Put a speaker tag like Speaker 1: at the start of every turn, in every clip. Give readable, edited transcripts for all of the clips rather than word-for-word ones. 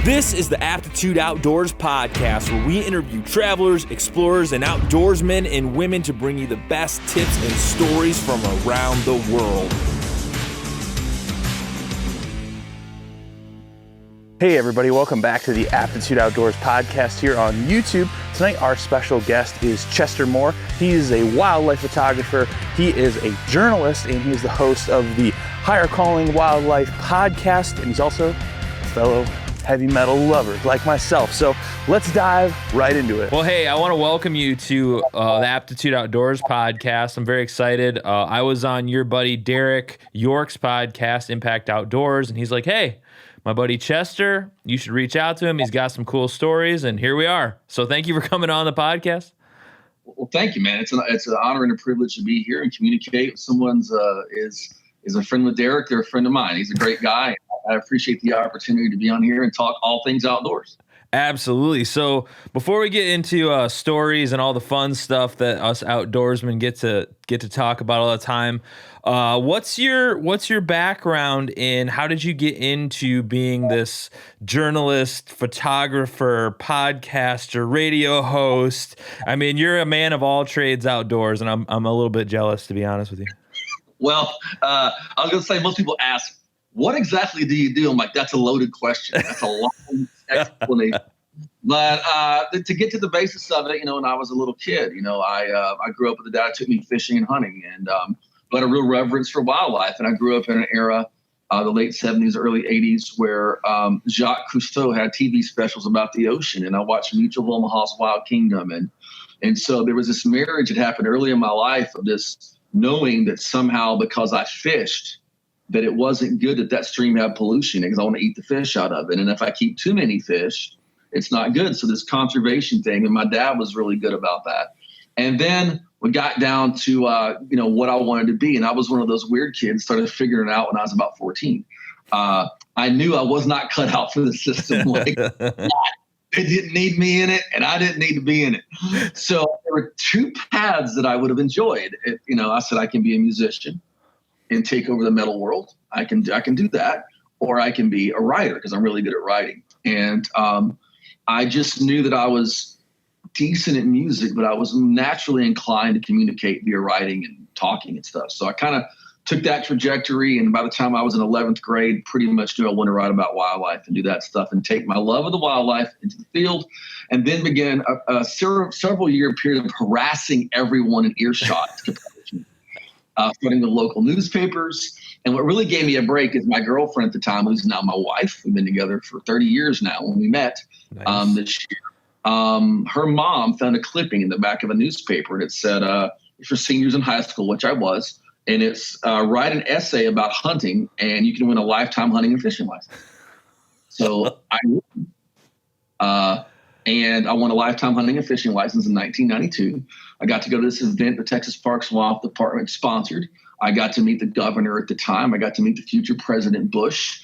Speaker 1: This is the Aptitude Outdoors Podcast, where we interview travelers, explorers, and outdoorsmen and women to bring you the best tips and stories from around the world.
Speaker 2: Hey everybody, welcome back to the Aptitude Outdoors Podcast here on YouTube. Tonight our special guest is Chester Moore. He is a wildlife photographer, he is a journalist, and he is the host of the Higher Calling Wildlife Podcast, and he's also a fellow heavy metal lover like myself. So let's dive right into it.
Speaker 1: Well, hey, I want to welcome you to the Aptitude Outdoors Podcast. I'm very excited. I was on your buddy Derek York's podcast, Impact Outdoors, and he's like, hey, my buddy Chester, you should reach out to him. He's got some cool stories, and here we are. So thank you for coming on the podcast.
Speaker 3: Well, thank you, man. It's an honor and a privilege to be here and communicate with someone's is a friend with Derek. They're a friend of mine. He's a great guy. I appreciate the opportunity to be on here and talk all things outdoors.
Speaker 1: Absolutely. So before we get into stories and all the fun stuff that us outdoorsmen get to talk about all the time, what's your background in how did you get into being this journalist, photographer, podcaster, radio host? I mean, you're a man of all trades outdoors, and I'm a little bit jealous, to be honest with you. Well,
Speaker 3: I was going to say, most people ask, what exactly do you do? I'm like, that's a loaded question. That's a long explanation. But to get to the basis of it, when I was a little kid, I grew up with a dad who took me fishing and hunting, and but a real reverence for wildlife. And I grew up in an era, the late 70s, early 80s, where Jacques Cousteau had TV specials about the ocean, and I watched Mutual of Omaha's Wild Kingdom. And so there was this marriage that happened early in my life of this knowing that somehow because I fished, that it wasn't good that stream had pollution because I want to eat the fish out of it. And if I keep too many fish, it's not good. So this conservation thing, and my dad was really good about that. And then we got down to, what I wanted to be. And I was one of those weird kids, started figuring it out when I was about 14. I knew I was not cut out for the system. Like, they didn't need me in it, and I didn't need to be in it. So there were two paths that I would have enjoyed. I said, I can be a musician and take over the metal world. I can do that, or I can be a writer because I'm really good at writing. And I just knew that I was decent at music, but I was naturally inclined to communicate via writing and talking and stuff. So I kind of took that trajectory, and by the time I was in 11th grade, pretty much knew I wanted to write about wildlife and do that stuff and take my love of the wildlife into the field, and then began a several year period of harassing everyone in earshot. Starting with local newspapers. And what really gave me a break is my girlfriend at the time, who's now my wife. We've been together for 30 years now when we met. Nice. This year. Her mom found a clipping in the back of a newspaper, and it said, it's for seniors in high school, which I was. And it's write an essay about hunting, and you can win a lifetime hunting and fishing license. So and I won a lifetime hunting and fishing license in 1992. I got to go to this event the Texas Parks and Wildlife Department sponsored. I got to meet the governor at the time. I got to meet the future President Bush,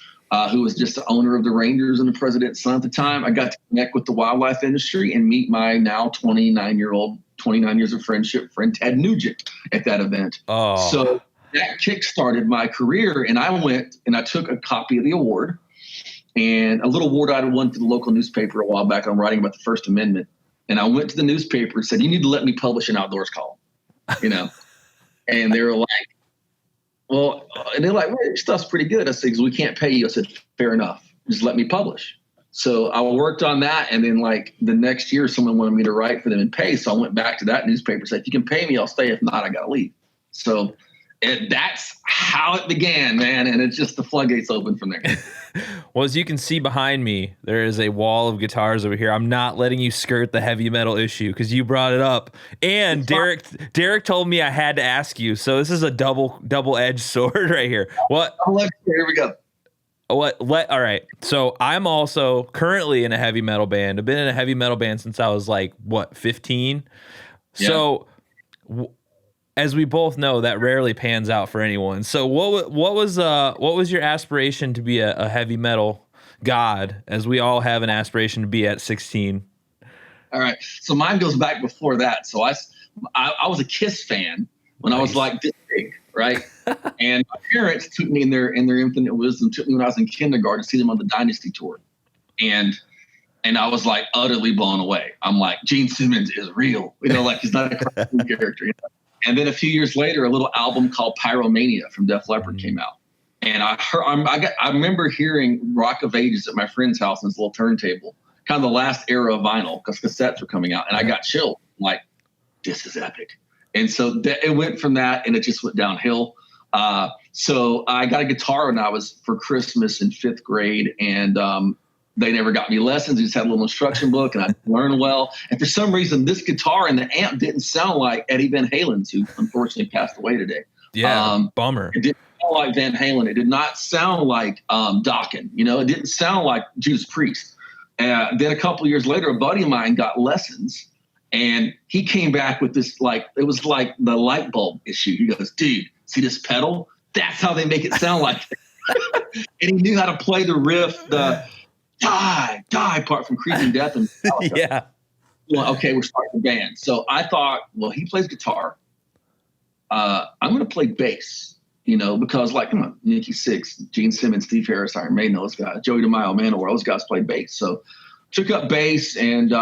Speaker 3: who was just the owner of the Rangers and the president's son at the time. I got to connect with the wildlife industry and meet my now 29 years of friendship friend, Ted Nugent, at that event.
Speaker 1: Oh.
Speaker 3: So that kickstarted my career. And I went and I took a copy of the award, and a little award I won to the local newspaper a while back. I'm writing about the First Amendment. And I went to the newspaper and said, you need to let me publish an outdoors column, And they were like, well, and they're like, well, your stuff's pretty good. I said, we can't pay you. I said, fair enough. Just let me publish. So I worked on that. And then the next year, someone wanted me to write for them and pay. So I went back to that newspaper and said, if you can pay me, I'll stay. If not, I got to leave. So that's how it began, man. And it's just the floodgates open from there.
Speaker 1: Well, as you can see behind me, there is a wall of guitars over here. I'm not letting you skirt the heavy metal issue because you brought it up. And Derek told me I had to ask you. So this is a double-edged sword right here. What?
Speaker 3: Here we go.
Speaker 1: All right. So I'm also currently in a heavy metal band. I've been in a heavy metal band since I was 15? Yeah. So as we both know, that rarely pans out for anyone. So what was your aspiration to be a heavy metal god, as we all have an aspiration to be at 16?
Speaker 3: All right. So mine goes back before that. So I was a Kiss fan when I was this big, right? And my parents took me in their infinite wisdom, took me when I was in kindergarten to see them on the Dynasty tour. And I was like utterly blown away. I'm like, Gene Simmons is real, like he's not a cartoon character. And then a few years later, a little album called Pyromania from Def Leppard came out. And I remember hearing Rock of Ages at my friend's house on his little turntable, kind of the last era of vinyl because cassettes were coming out. And I got chilled. I'm like, this is epic. And so it went from that and it just went downhill. So I got a guitar when I was for Christmas in 5th grade. And they never got me lessons. They just had a little instruction book and I learned well. And for some reason, this guitar and the amp didn't sound like Eddie Van Halen's, who unfortunately passed away today.
Speaker 1: Yeah, bummer.
Speaker 3: It didn't sound like Van Halen. It did not sound like Dokken. It didn't sound like Judas Priest. Then a couple of years later, a buddy of mine got lessons. And he came back with this, it was like the light bulb issue. He goes, dude, see this pedal? That's how they make it sound like it. And he knew how to play the riff, the die part from Creeping Death. And
Speaker 1: yeah.
Speaker 3: Well, okay, we're starting a band. So I thought, well, he plays guitar. I'm going to play bass, because come on, Nikki Sixx, Gene Simmons, Steve Harris, Iron Maiden, those guys, Joey DeMaio, Manowar, those guys play bass. So took up bass and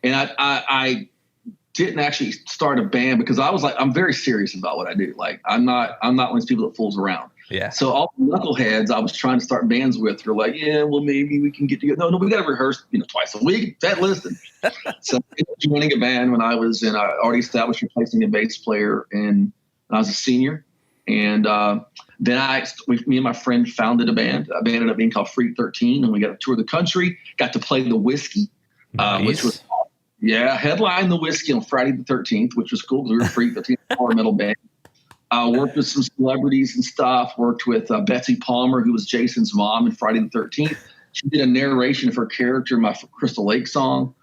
Speaker 3: I didn't actually start a band because I was I'm very serious about what I do. I'm not one of those people that fools around.
Speaker 1: Yeah.
Speaker 3: So all the knuckleheads I was trying to start bands with were like, yeah, well, maybe we can get together. No, we got to rehearse, twice a week. That listed. So I ended up joining a band when I was I already established replacing a bass player and I was a senior. And then me and my friend founded a band. A band ended up being called Freak 13, and we got to tour the country. Got to play the Whiskey,
Speaker 1: nice.
Speaker 3: Which was headline the Whiskey on Friday the 13th, which was cool because we were Freak 13, power metal band. Worked with some celebrities and stuff. Worked with Betsy Palmer, who was Jason's mom in Friday the 13th. She did a narration of her character in my Crystal Lake song.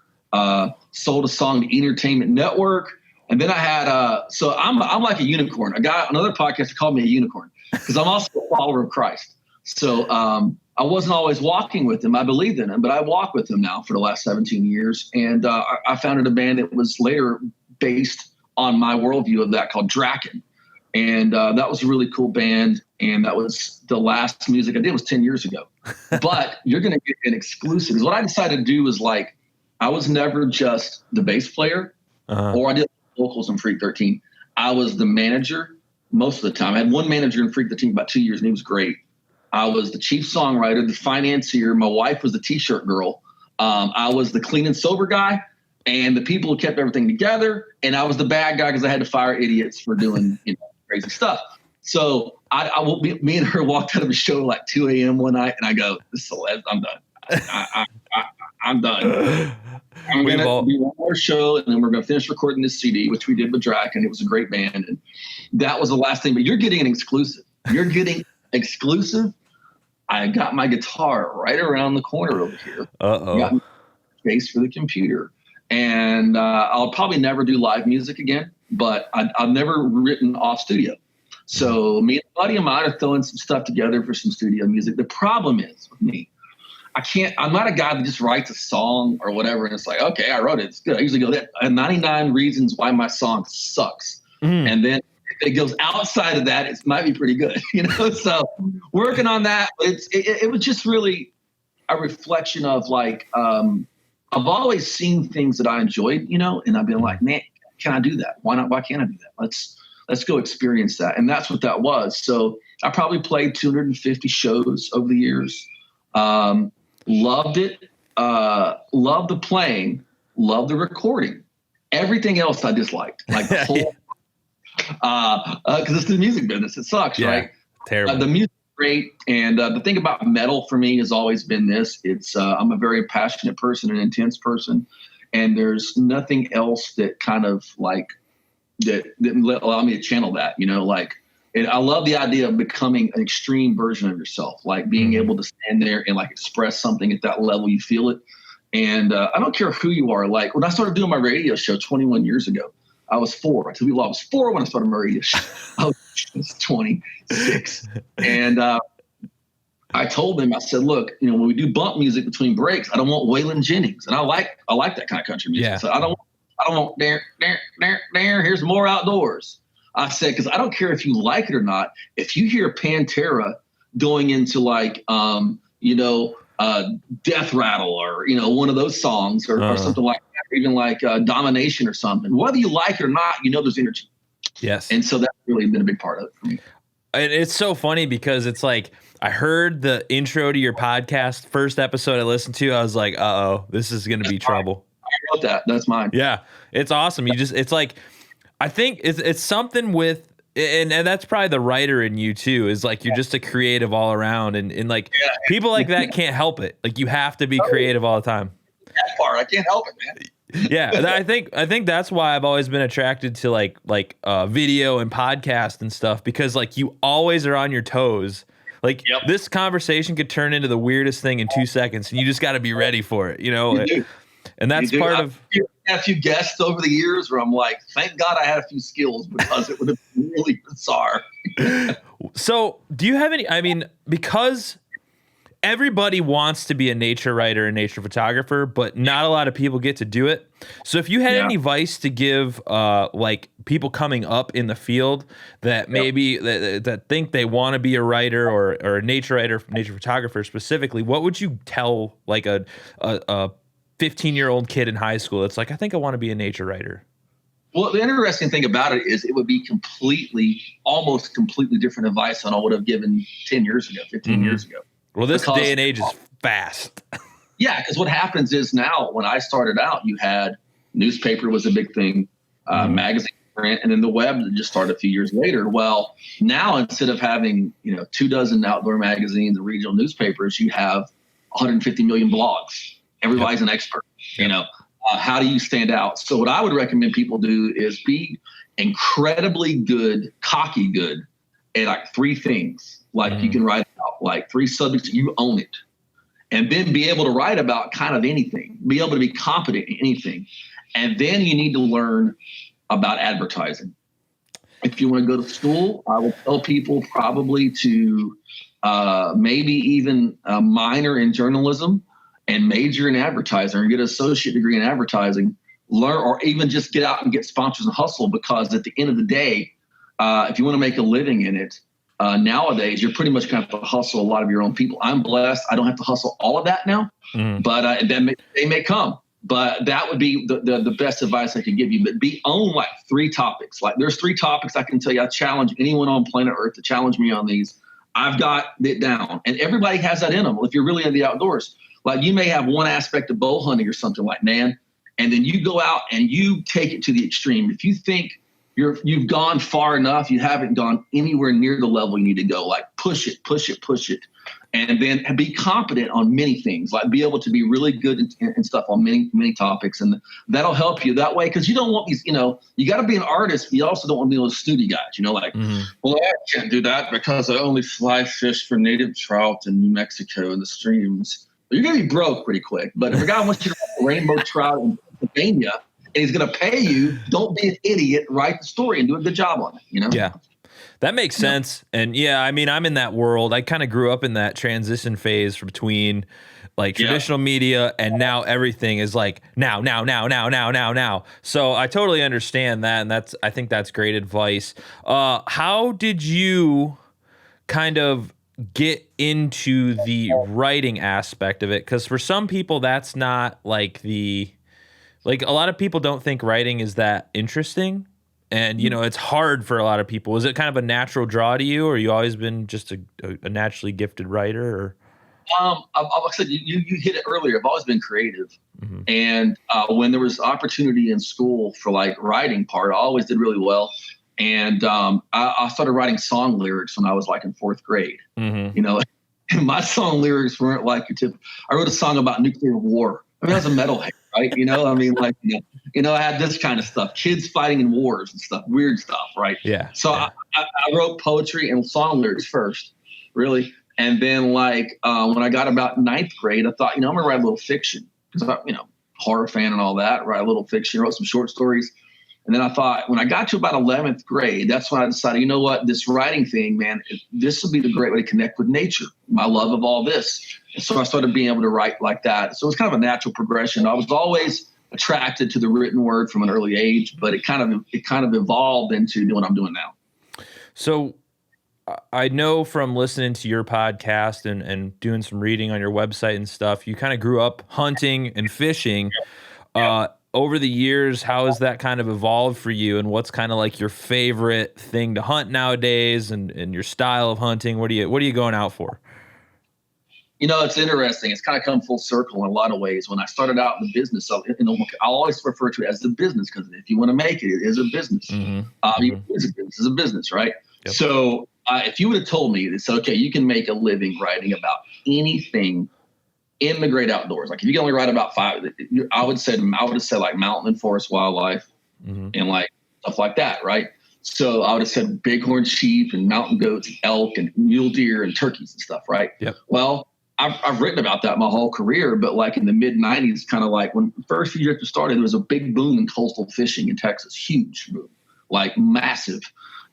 Speaker 3: Sold a song to Entertainment Network. And then I had, so I'm like a unicorn. A guy, another podcaster called me a unicorn because I'm also a follower of Christ. So I wasn't always walking with him. I believed in him, but I walk with him now for the last 17 years. And I founded a band that was later based on my worldview of that called Draken. And that was a really cool band. And that was the last music I did was 10 years ago. But you're going to get an exclusive. Because what I decided to do was I was never just the bass player or I did vocals in Freak 13. I was the manager most of the time. I had one manager in Freak 13 about 2 years and he was great. I was the chief songwriter, the financier. My wife was the t-shirt girl. I was the clean and sober guy and the people who kept everything together. And I was the bad guy because I had to fire idiots for doing crazy stuff. So me and her walked out of a show 2 a.m. one night and I go, I'm done. I'm done. I'm going to do one more show and then we're going to finish recording this CD, which we did with Drac, and it was a great band. And that was the last thing. But you're getting an exclusive. You're getting exclusive. I got my guitar right around the corner over here. Got my space for the computer. And I'll probably never do live music again, but I've never written off studio. So me and a buddy of mine are throwing some stuff together for some studio music. The problem is with me, I'm not a guy that just writes a song or whatever. And it's like, okay, I wrote it. It's good. I usually go, 99 reasons why my song sucks. And then if it goes outside of that, it might be pretty good, So working on that, it was just really a reflection of I've always seen things that I enjoyed, and I've been like, man, can I do that? Why not? Why can't I do that? Let's go experience that. And that's what that was. So I probably played 250 shows over the years. Loved it. Loved the playing. Loved the recording. Everything else I disliked. The whole, because it's the music business. It sucks, right?
Speaker 1: Terrible.
Speaker 3: The music's great. And the thing about metal for me has always been this. It's I'm a very passionate person, an intense person. And there's nothing else that kind of that allow me to channel that, I love the idea of becoming an extreme version of yourself, being able to stand there and express something at that level, you feel it. And I don't care who you are. When I started doing my radio show 21 years ago, I was 4. I tell people I was 4 when I started my radio show. I was 26. And I told them, I said, look, when we do bump music between breaks, I don't want Waylon Jennings. And I like that kind of country music.
Speaker 1: Yeah.
Speaker 3: So I don't want there, here's more outdoors. I said, because I don't care if you like it or not. If you hear Pantera going into Death Rattle or, one of those songs or something like that, or even like Domination or something. Whether you like it or not, there's energy.
Speaker 1: Yes.
Speaker 3: And so that's really been a big part of it for me.
Speaker 1: And it's so funny because it's like, I heard the intro to your podcast, first episode I listened to, I was like, uh-oh, this is going to be trouble.
Speaker 3: I wrote that. That's mine.
Speaker 1: Yeah. It's awesome. It's like, I think it's something with, and that's probably the writer in you too, is like, you're just a creative all around. And like people like that can't help it. Like you have to be creative all the time.
Speaker 3: That part, I can't help it, man.
Speaker 1: Yeah, I think that's why I've always been attracted to like video and podcast and stuff, because like you always are on your toes. Like this conversation could turn into the weirdest thing in 2 seconds, and you just got to be ready for it,
Speaker 3: You do.
Speaker 1: And that's part of.
Speaker 3: I've had a few guests over the years where I'm like, thank God I had a few skills, because it would have been really bizarre.
Speaker 1: So, do you have any? I mean, because everybody wants to be a nature writer and nature photographer, but not a lot of people get to do it. So if you had any advice to give like people coming up in the field that maybe that think they want to be a writer or a nature writer, nature photographer specifically, what would you tell like a 15-year-old kid in high school that's like, I think I want to be a nature writer?
Speaker 3: Well, the interesting thing about it is it would be almost completely different advice than I would have given 10 years ago, 15 years ago.
Speaker 1: Well, this day and age is fast.
Speaker 3: Yeah, because what happens is now, when I started out, you had newspaper was a big thing, magazine, and then the web just started a few years later. Well, now instead of having 24 outdoor magazines and regional newspapers, you have 150 million blogs. Everybody's an expert. How do you stand out? So what I would recommend people do is be incredibly good, cocky good at like 3 things. Like you can write about like 3 subjects, you own it. And then be able to write about kind of anything, be able to be competent in anything. And then you need to learn about advertising. If you want to go to school, I would tell people probably to maybe even minor in journalism and major in advertising, or get an associate degree in advertising, learn, or even just get out and get sponsors and hustle. Because at the end of the day, if you want to make a living in it, nowadays, you're pretty much going to have to hustle a lot of your own people. I'm blessed. I don't have to hustle all of that now, but they may come. But that would be the best advice I could give you. But own like 3 topics. Like there's 3 topics I can tell you. I challenge anyone on planet Earth to challenge me on these. I've got it down. And everybody has that in them. If you're really in the outdoors, like you may have one aspect of bow hunting or something like, man, and then you go out and you take it to the extreme. If you think you've gone far enough, you haven't gone anywhere near the level you need to go. Like push it, and then be competent on many things. Like be able to be really good and stuff on many topics, and that'll help you that way. Because you don't want these, you got to be an artist. But you also don't want to be those snooty guys. Well, I can't do that because I only fly fish for native trout in New Mexico in the streams. Well, you're gonna be broke pretty quick. But if a guy wants you to have a rainbow trout in Pennsylvania, and he's going to pay you, don't be an idiot, write the story and do a good job on it,
Speaker 1: Yeah, that makes sense. And yeah, I mean, I'm in that world. I kind of grew up in that transition phase between like traditional media and now everything is like now. So I totally understand that. And I think that's great advice. How did you kind of get into the writing aspect of it? Because for some people, that's not like like a lot of people don't think writing is that interesting, and it's hard for a lot of people. Is it kind of a natural draw to you, or you always been just a naturally gifted writer? Or
Speaker 3: like I said, you hit it earlier. I've always been creative, and when there was opportunity in school for like writing part, I always did really well. And I started writing song lyrics when I was like in 4th grade. And my song lyrics weren't like your typical. I wrote a song about nuclear war. I mean, I was a metalhead, right? I had this kind of stuff, kids fighting in wars and stuff, weird stuff, right?
Speaker 1: Yeah.
Speaker 3: So I wrote poetry and song lyrics first, really. And then like when I got about 9th grade, I thought, I'm going to write a little fiction because I'm, horror fan and all that, write a little fiction, wrote some short stories. And then I thought, when I got to about 11th grade, that's when I decided, this writing thing, man, this would be the great way to connect with nature, my love of all this. And so I started being able to write like that. So it was kind of a natural progression. I was always attracted to the written word from an early age, but it kind of evolved into doing what I'm doing now.
Speaker 1: So I know from listening to your podcast and doing some reading on your website and stuff, you kind of grew up hunting and fishing. Over the years, how has that kind of evolved for you, and what's kind of like your favorite thing to hunt nowadays, and your style of hunting? What are you going out for?
Speaker 3: It's interesting. It's kind of come full circle in a lot of ways. When I started out in the business, I always refer to it as the business, because if you want to make it, it is a business. It's a business, right? Yep. So if you would have told me that, okay, you can make a living writing about anything in the great outdoors. Like if you can only write about 5, I would have said like mountain and forest wildlife and like stuff like that, right? So I would have said bighorn sheep and mountain goats and elk and mule deer and turkeys and stuff, right?
Speaker 1: Yep.
Speaker 3: Well, I've written about that my whole career, but like in the mid 90s, kind of like when the first few years started, there was a big boom in coastal fishing in Texas, huge boom, like massive.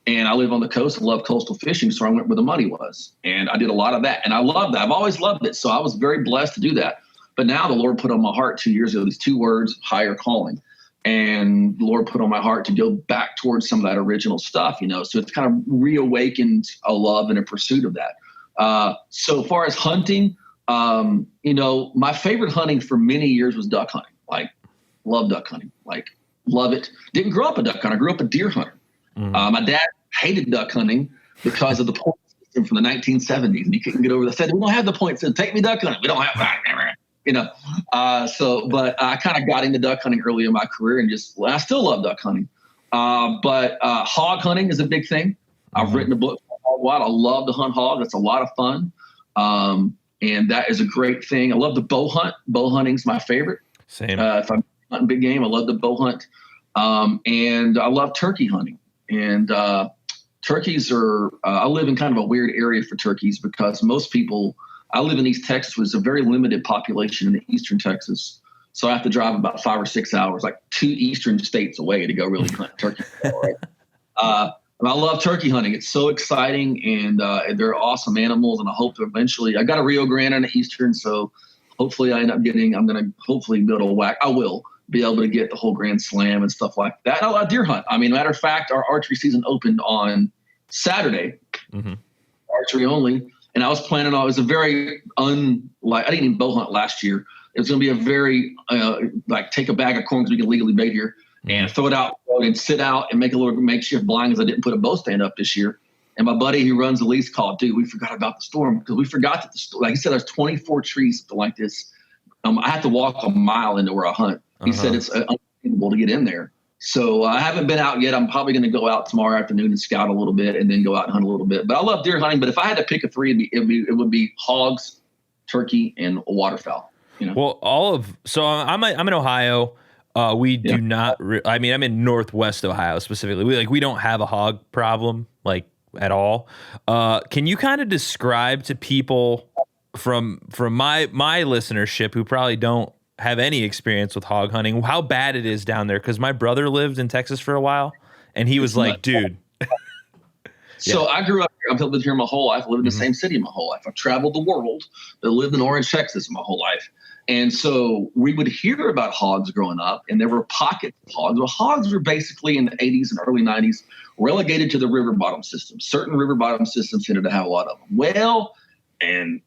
Speaker 3: And I live on the coast and love coastal fishing, so I went where the money was. And I did a lot of that. And I love that. I've always loved it. So I was very blessed to do that. But now the Lord put on my heart 2 years ago these 2 words, higher calling. And the Lord put on my heart to go back towards some of that original stuff, So it's kind of reawakened a love and a pursuit of that. So far as hunting, my favorite hunting for many years was duck hunting. Like, love duck hunting. Like, love it. Didn't grow up a duck hunter. I grew up a deer hunter. My dad hated duck hunting because of the point system from the 1970s, and he couldn't get over that. Said, we don't have the point system. Take me duck hunting. We don't have, but I kind of got into duck hunting early in my career, and I still love duck hunting. But hog hunting is a big thing. I've written a book for hog wild. I love to hunt hog. It's a lot of fun. And that is a great thing. I love the bow hunt. Bow hunting's my favorite.
Speaker 1: Same.
Speaker 3: If I'm hunting big game, I love the bow hunt. And I love turkey hunting. And turkeys are, I live in kind of a weird area for turkeys, because most people, I live in East Texas, which is a very limited population in eastern Texas. So I have to drive about 5 or 6 hours, like 2 eastern states away, to go really hunt turkey. Right? I love turkey hunting. It's so exciting, and they're awesome animals. And I hope to eventually, I got a Rio Grande on the eastern, so hopefully I'm going to hopefully be able to I will be able to get the whole Grand Slam and stuff like that. And I love deer hunt. I mean, matter of fact, our archery season opened on Saturday, archery only. And I was planning on, it was a very I didn't even bow hunt last year. It was going to be a very, take a bag of corn, because we can legally bait here, and throw it out and sit out and make a little makeshift blind, because I didn't put a bow stand up this year. And my buddy who runs the lease called, dude, we forgot about the storm, because we forgot that like he said, there's 24 trees, something like this. I have to walk a mile into where I hunt. He said it's unbelievable to get in there. So I haven't been out yet. I'm probably going to go out tomorrow afternoon and scout a little bit, and then go out and hunt a little bit. But I love deer hunting. But if I had to pick a 3, it would be hogs, turkey, and waterfowl.
Speaker 1: Well, I'm in Ohio. We do not. I'm in Northwest Ohio specifically. We don't have a hog problem at all. Can you kind of describe to people from my listenership who probably don't have any experience with hog hunting how bad it is down there? Because my brother lived in Texas for a while, and he was like, dude.
Speaker 3: So I grew up here. I've lived here my whole life. I lived in the same city my whole life. I've traveled the world, but lived in Orange, Texas my whole life. And so we would hear about hogs growing up, and there were pockets of hogs. Well, hogs were basically in the 80s and early 90s relegated to the river bottom system. Certain river bottom systems tended to have a lot of them. Well, and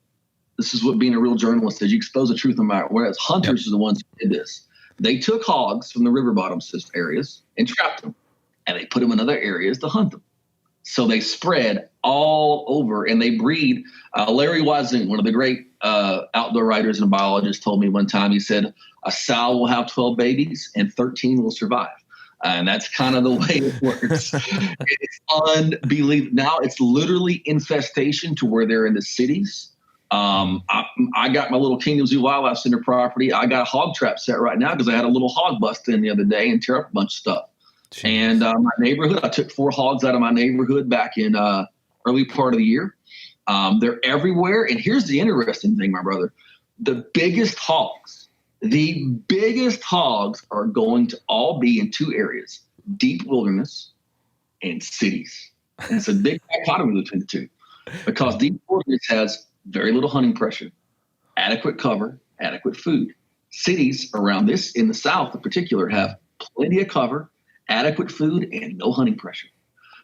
Speaker 3: this is what being a real journalist is. You expose the truth no matter where. Whereas hunters are the ones who did this. They took hogs from the river bottom system areas and trapped them, and they put them in other areas to hunt them. So they spread all over, and they breed. Larry Wazoon, one of the great outdoor writers and biologists, told me one time, he said, a sow will have 12 babies and 13 will survive. And that's kind of the way it works. It's unbelievable. Now it's literally infestation to where they're in the cities. I got my little Kingdom Zoo Wildlife Center property. I got a hog trap set right now because I had a little hog bust in the other day and tear up a bunch of stuff. Jeez. And my neighborhood, I took 4 hogs out of my neighborhood back in early part of the year. They're everywhere. And here's the interesting thing, my brother. The biggest hogs are going to all be in 2 areas, deep wilderness and cities. And it's a big dichotomy between the two, because deep wilderness has very little hunting pressure, adequate cover, adequate food. Cities around this, in the South in particular, have plenty of cover, adequate food, and no hunting pressure.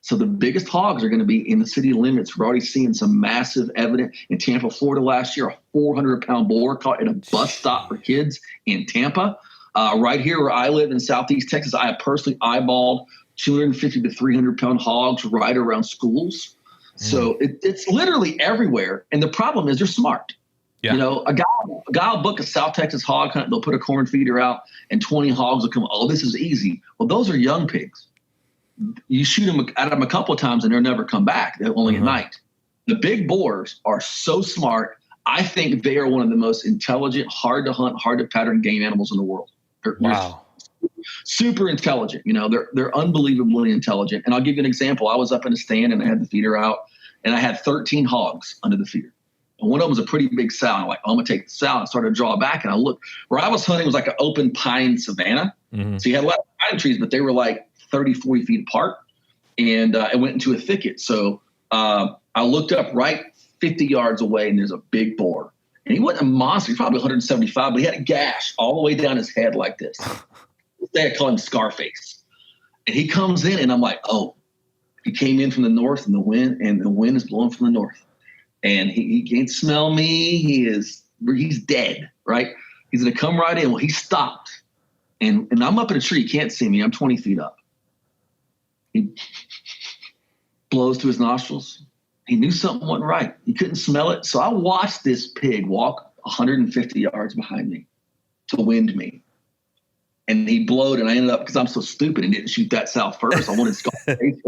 Speaker 3: So the biggest hogs are going to be in the city limits. We're already seeing some massive evidence in Tampa, Florida last year. A 400-pound boar caught at a bus stop for kids in Tampa. Right here where I live in Southeast Texas, I have personally eyeballed 250 to 300-pound hogs right around schools. So it's literally everywhere. And the problem is they're smart. Yeah. You know, a guy will book a South Texas hog hunt. They'll put a corn feeder out and 20 hogs will come. Oh, this is easy. Well, those are young pigs. You shoot them at them a couple of times and they'll never come back. They're only at night. The big boars are so smart. I think they are one of the most intelligent, hard to hunt, hard to pattern game animals in the world. They're super intelligent. You know, they're unbelievably intelligent. And I'll give you an example. I was up in a stand and I had the feeder out and I had 13 hogs under the feeder. And one of them was a pretty big sow. I'm like, I'm going to take the sow. And I started to draw back and I looked. Where I was hunting was like an open pine savanna. So you had a lot of pine trees, but they were like 30, 40 feet apart. And it went into a thicket. So I looked up right 50 yards away and there's a big boar. And he wasn't a monster. He's probably 175, but he had a gash all the way down his head like this. They call him Scarface. And he comes in and I'm like, oh, he came in from the north and the wind is blowing from the north. And he can't smell me. He's dead, right? He's going to come right in. Well, he stopped. And I'm up in a tree. He can't see me. I'm 20 feet up. He blows to his nostrils. He knew something wasn't right. He couldn't smell it. So I watched this pig walk 150 yards behind me to wind me. And he blowed, and I ended up, because I'm so stupid and didn't shoot that sow first. I wanted Scarface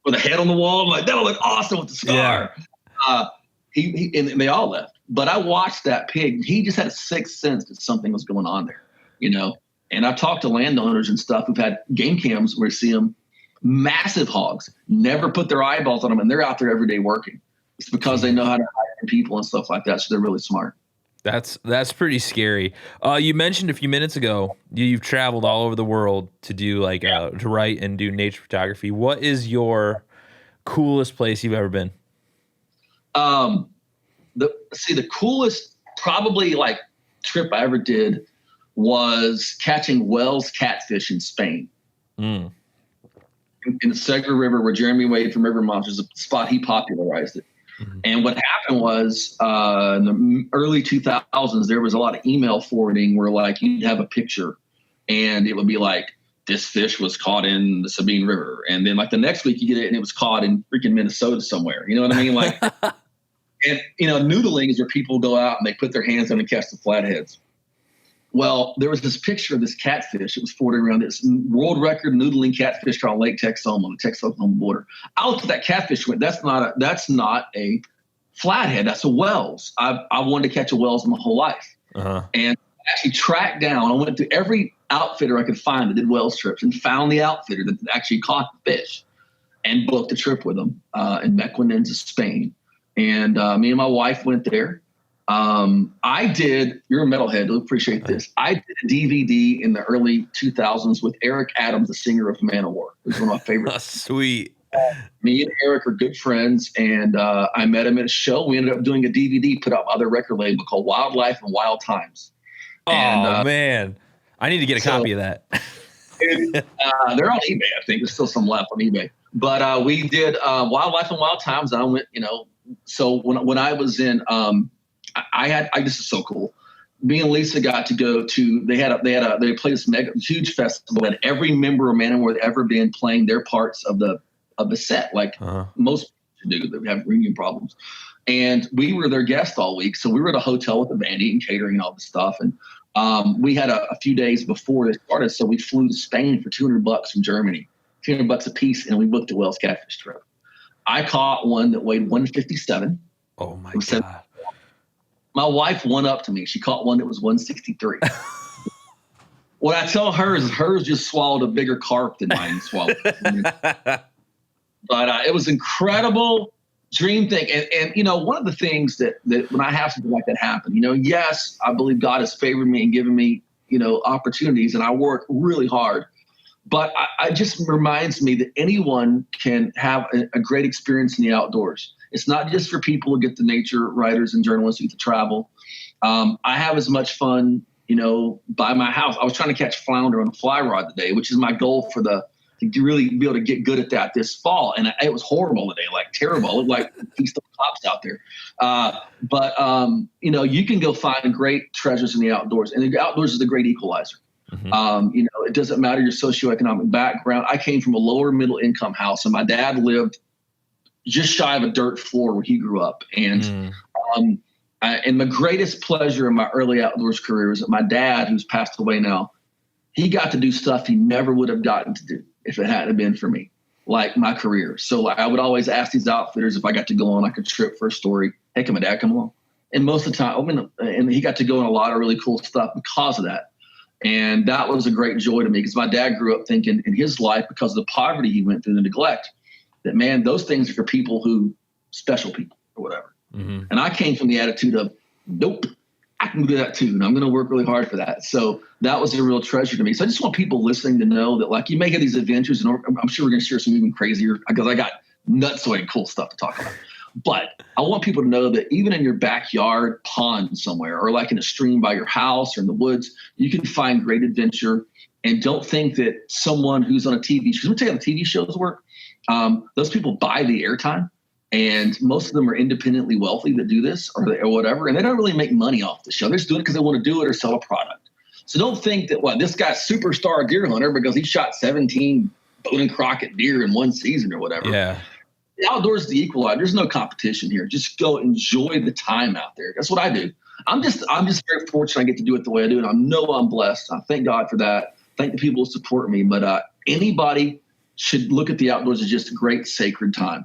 Speaker 3: with a head on the wall. I'm like, that'll look awesome with the scar. Yeah. And they all left. But I watched that pig. He just had a sixth sense that something was going on there, you know. And I've talked to landowners and stuff who've had game cams where you see them, massive hogs, never put their eyeballs on them, and they're out there every day working. It's because they know how to hire people and stuff like that, so they're really smart.
Speaker 1: That's pretty scary. You mentioned a few minutes ago you've traveled all over the world to do to write and do nature photography. What is your coolest place you've ever been?
Speaker 3: The coolest probably trip I ever did was catching Wells catfish in Spain. In the Segre River, where Jeremy Wade from River Monsters, a spot he popularized it. And what happened was in the early 2000s, there was a lot of email forwarding where you'd have a picture and it would be like, this fish was caught in the Sabine River. And then the next week you get it and it was caught in freaking Minnesota somewhere. You know what I mean? And, noodling is where people go out and they put their hands on and catch the flatheads. Well, there was this picture of this catfish. It was forwarding around this world record noodling catfish called Lake Texoma, the Texas-Oklahoma border. I looked at that catfish. That's not a flathead. That's a Wells. I wanted to catch a Wells my whole life. And I actually tracked down. I went to every outfitter I could find that did Wells trips and found the outfitter that actually caught the fish and booked a trip with them in Mequinenza, Spain. And me and my wife went there. You're a metalhead, you'll appreciate this. I did a DVD in the early 2000s with Eric Adams, the singer of Manowar. It was one of my favorites.
Speaker 1: Sweet.
Speaker 3: Me and Eric are good friends, and I met him at a show. We ended up doing a DVD put out by their record label called Wildlife and Wild Times.
Speaker 1: Man. I need to get a copy of that.
Speaker 3: They're on eBay, I think. There's still some left on eBay. But we did Wildlife and Wild Times, and I went, so when I was in this is so cool. Me and Lisa got to go to, they played this huge festival, and every member of Manowar that ever been playing their parts of the set, most people do. They have reunion problems. And we were their guest all week. So we were at a hotel with the band eating catering and all this stuff. And we had a few days before they started. So we flew to Spain for $200 from Germany, $200 a piece. And we booked a Wells catfish trip. I caught one that weighed 157.
Speaker 1: Oh my God.
Speaker 3: My wife won up to me. She caught one that was 163. What I tell her is hers just swallowed a bigger carp than mine swallowed. But it was incredible dream thing. And one of the things that when I have something like that happen, yes, I believe God has favored me and given me, opportunities, and I work really hard. But I just reminds me that anyone can have a great experience in the outdoors. It's not just for people who get the nature writers and journalists who get to travel. I have as much fun, by my house. I was trying to catch flounder on a fly rod today, which is my goal for the to really be able to get good at that this fall. And it was horrible today, like terrible. It looked like these cops out there. But you can go find great treasures in the outdoors, and the outdoors is a great equalizer. Mm-hmm. It doesn't matter your socioeconomic background. I came from a lower middle income house, and my dad lived just shy of a dirt floor where he grew up. And and the greatest pleasure in my early outdoors career was that my dad, who's passed away now, he got to do stuff he never would have gotten to do if it hadn't been for me, like my career. So I would always ask these outfitters if I got to go on like a trip for a story. Hey, can my dad come along? And most of the time, and he got to go on a lot of really cool stuff because of that. And that was a great joy to me because my dad grew up thinking in his life, because of the poverty he went through, the neglect, that, man, those things are for people special people or whatever. Mm-hmm. And I came from the attitude of, nope, I can do that too. And I'm going to work really hard for that. So that was a real treasure to me. So I just want people listening to know that, like, you may have these adventures, and I'm sure we're going to share some even crazier, because I got nutsoid cool stuff to talk about. But I want people to know that even in your backyard pond somewhere, or like in a stream by your house or in the woods, you can find great adventure. And don't think that someone who's on a TV show, let me tell you how the TV shows work. Those people buy the airtime. And most of them are independently wealthy that do this or whatever. And they don't really make money off the show. They're just doing it because they want to do it or sell a product. So don't think that, this guy's superstar deer hunter because he shot 17 Bone and Crockett deer in one season or whatever.
Speaker 1: Yeah.
Speaker 3: The outdoors is the equalizer. There's no competition here. Just go enjoy the time out there. That's what I do. I'm just very fortunate I get to do it the way I do. And I know I'm blessed. I thank God for that. Thank the people who support me. But anybody should look at the outdoors as just a great sacred time.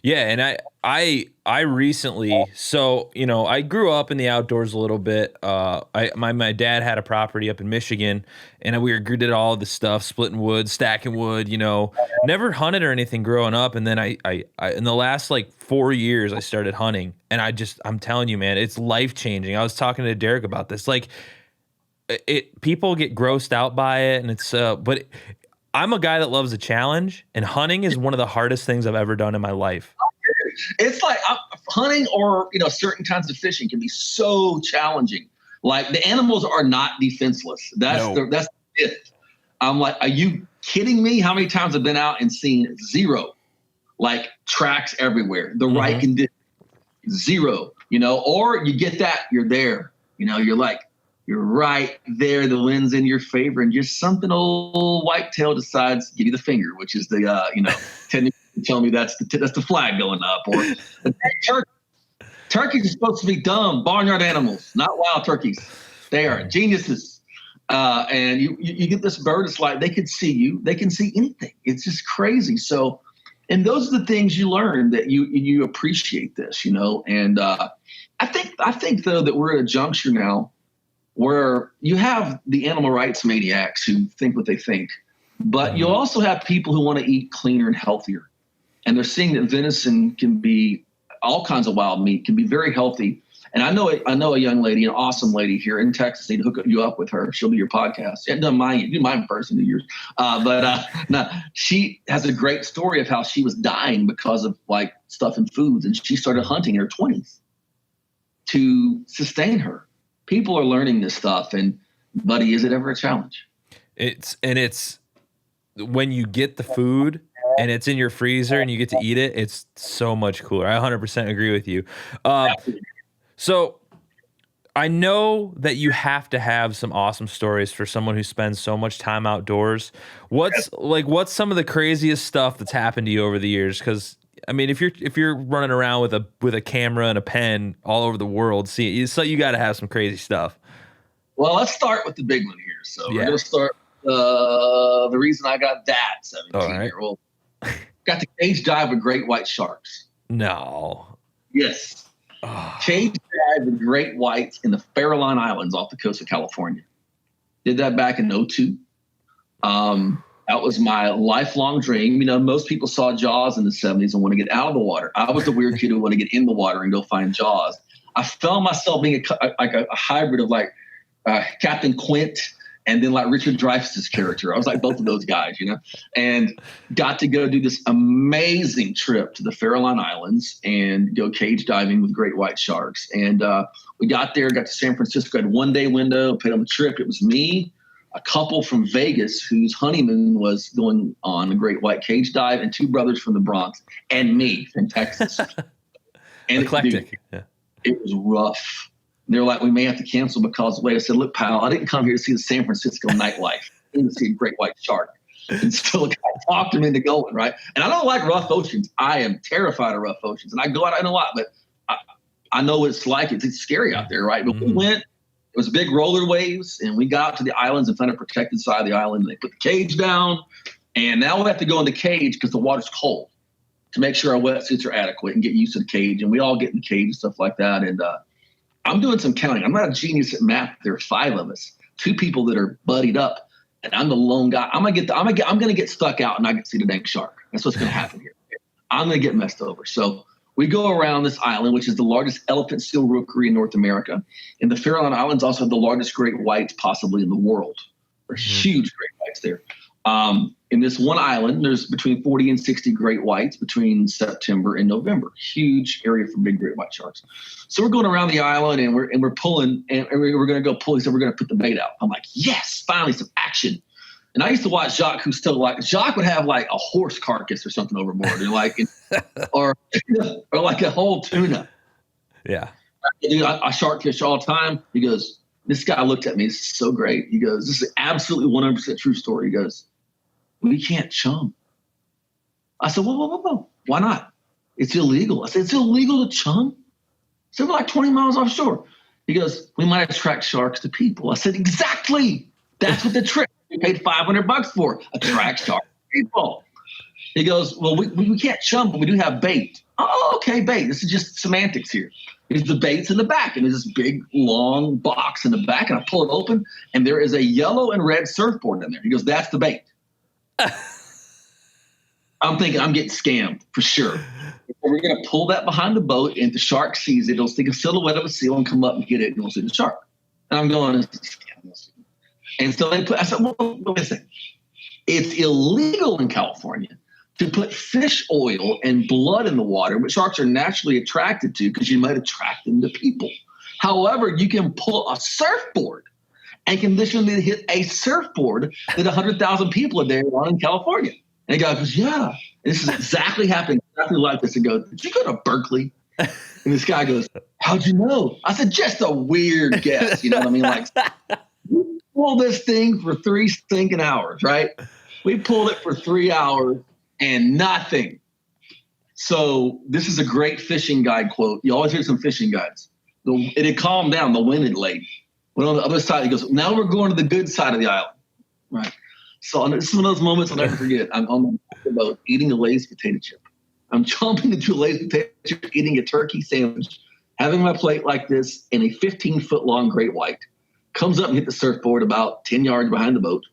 Speaker 1: Yeah, and I recently, so I grew up in the outdoors a little bit. My dad had a property up in Michigan, and we did all the stuff, splitting wood, stacking wood. Never hunted or anything growing up, and then I in the last 4 years I started hunting, and I'm telling you, man, it's life changing. I was talking to Derek about this, people get grossed out by it, and it's but. I'm a guy that loves a challenge, and hunting is one of the hardest things I've ever done in my life.
Speaker 3: It's like hunting or, certain kinds of fishing can be so challenging. Like, the animals are not defenseless. That's it. I'm like, are you kidding me? How many times I've been out and seen zero, tracks everywhere, the right condition, zero, or you get that, you're there, you're like, you're right there. The wind's in your favor, and just something old whitetail decides to give you the finger, which is the technically tell me that's the flag going up. Or turkeys are supposed to be dumb barnyard animals, not wild turkeys. They are geniuses. And you get this bird. It's like they could see you. They can see anything. It's just crazy. So, and those are the things you learn, that you appreciate this, And I think though that we're at a juncture now where you have the animal rights maniacs who think what they think, but you'll also have people who want to eat cleaner and healthier. And they're seeing that venison can be, all kinds of wild meat can be very healthy. And I know a young lady, an awesome lady here in Texas. Need to hook you up with her. She'll be your podcast. And doesn't mind you. Do mine first in 2 years. No, she has a great story of how she was dying because of stuff in foods. And she started hunting in her 20s to sustain her. People are learning this stuff, and buddy, is it ever a challenge? It's
Speaker 1: when you get the food and it's in your freezer and you get to eat it, it's so much cooler. I 100% agree with you. So I know that you have to have some awesome stories for someone who spends so much time outdoors. What's some of the craziest stuff that's happened to you over the years? Because if you're running around with a camera and a pen all over the world, so you got to have some crazy stuff.
Speaker 3: Well, let's start with the big one here. So we're going to start the reason I got that 17-year-old. Got to cage dive with great white sharks.
Speaker 1: No.
Speaker 3: Yes. Oh. Cage dive with great whites in the Farallon Islands off the coast of California. Did that back in 2002. That was my lifelong dream. Most people saw Jaws in the 70s and want to get out of the water. I was the weird kid who wanted to get in the water and go find Jaws. I found myself being a hybrid of Captain Quint and then Richard Dreyfuss's character. I was like both of those guys, and got to go do this amazing trip to the Farallon Islands and go cage diving with great white sharks. And we got there, got to San Francisco, had a 1-day window, paid on the trip. It was me, a couple from Vegas whose honeymoon was going on a great white cage dive, and 2 brothers from the Bronx, and me from Texas. And
Speaker 1: eclectic.
Speaker 3: It was rough. They're like, we may have to cancel because of the way. I said, look, pal, I didn't come here to see the San Francisco nightlife. I didn't see a great white shark. And so I talked him into going, right? And I don't like rough oceans. I am terrified of rough oceans. And I go out in a lot, but I know what it's like. It's scary out there, right? But we went, it was big roller waves, and we got to the islands and found a protected side of the island. They put the cage down, and now we have to go in the cage because the water's cold to make sure our wetsuits are adequate and get used to the cage. And we all get in the cage and stuff like that. And I'm doing some counting. I'm not a genius at math. There are 5 of us, 2 people that are buddied up, and I'm the lone guy. I'm gonna get stuck out and I can see the dang shark. That's what's gonna happen here. I'm gonna get messed over. So we go around this island, which is the largest elephant seal rookery in North America. And the Faroe Islands also have the largest great whites possibly in the world. There are huge great whites there. In this one island, there's between 40 and 60 great whites between September and November. Huge area for big great white sharks. So we're going around the island and we're pulling, and we're going to go pull. He said, we're going to put the bait out. I'm like, yes, finally some action. And I used to watch Jacques, who's still like, Jacques would have like a horse carcass or something overboard, and like, or like a whole tuna.
Speaker 1: Yeah.
Speaker 3: I shark fish all the time. He goes, this guy looked at me. This is so great. He goes, this is absolutely 100% true story. He goes, we can't chum. I said, whoa. Why not? It's illegal. I said, it's illegal to chum? So we're like 20 miles offshore. He goes, we might attract sharks to people. I said, exactly. That's what the trick. We paid $500 for. Attract sharks to people. He goes, well, we can't chum, but we do have bait. Oh, okay, bait. This is just semantics here. The bait's in the back, and there's this big, long box in the back, and I pull it open, and there is a yellow and red surfboard in there. He goes, that's the bait. I'm thinking I'm getting scammed for sure. We're going to pull that behind the boat, and if the shark sees it, it'll stick a silhouette of a seal and come up and get it, and we'll see the shark. And I'm going, and so I said, well, wait a second. It's illegal in California to put fish oil and blood in the water, which sharks are naturally attracted to because you might attract them to people. However, you can pull a surfboard and condition to hit a surfboard that 100,000 people a day are on in California. And the guy goes, yeah. And this is exactly happening, exactly like this. And goes, did you go to Berkeley? And this guy goes, how'd you know? I said, just a weird guess. You know what I mean? Like, we pulled this thing for 3 stinking hours, right? We pulled it for 3 hours and nothing. So this is a great fishing guide quote. You always hear some fishing guides. It had calmed down. The wind had laid. But on the other side, he goes, now we're going to the good side of the island. Right. So this is one of those moments I'll never forget. I'm on the boat eating a Lay's potato chip. I'm jumping into a Lay's potato chip, eating a turkey sandwich, having my plate like this, and a 15-foot long great white comes up and hit the surfboard about 10 yards behind the boat.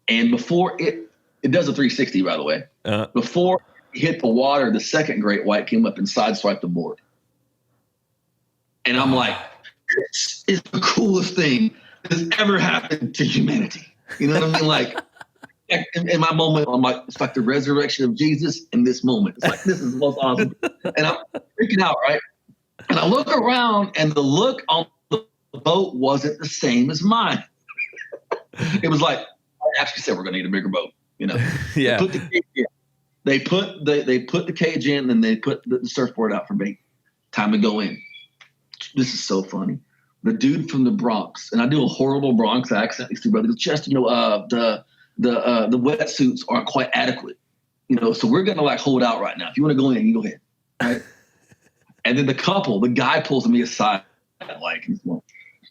Speaker 3: And before it does a 360, by the way. Before it hit the water, the second great white came up and sideswiped the board. And I'm like, this is the coolest thing that has ever happened to humanity. You know what I mean? Like, in my moment, I'm like, it's like the resurrection of Jesus in this moment. It's like, this is the most awesome. And I'm freaking out, right? And I look around, and the look on the boat wasn't the same as mine. It was like, I actually said we're going to need a bigger boat. You know,
Speaker 1: yeah.
Speaker 3: They put the cage in, and they put the surfboard out for bait. Time to go in. This is so funny. The dude from the Bronx, and I do a horrible Bronx accent. These 2 brothers, Chester, the wetsuits aren't quite adequate. You know, so we're gonna like hold out right now. If you want to go in, you go ahead. Right? And then the guy pulls me aside, like, well,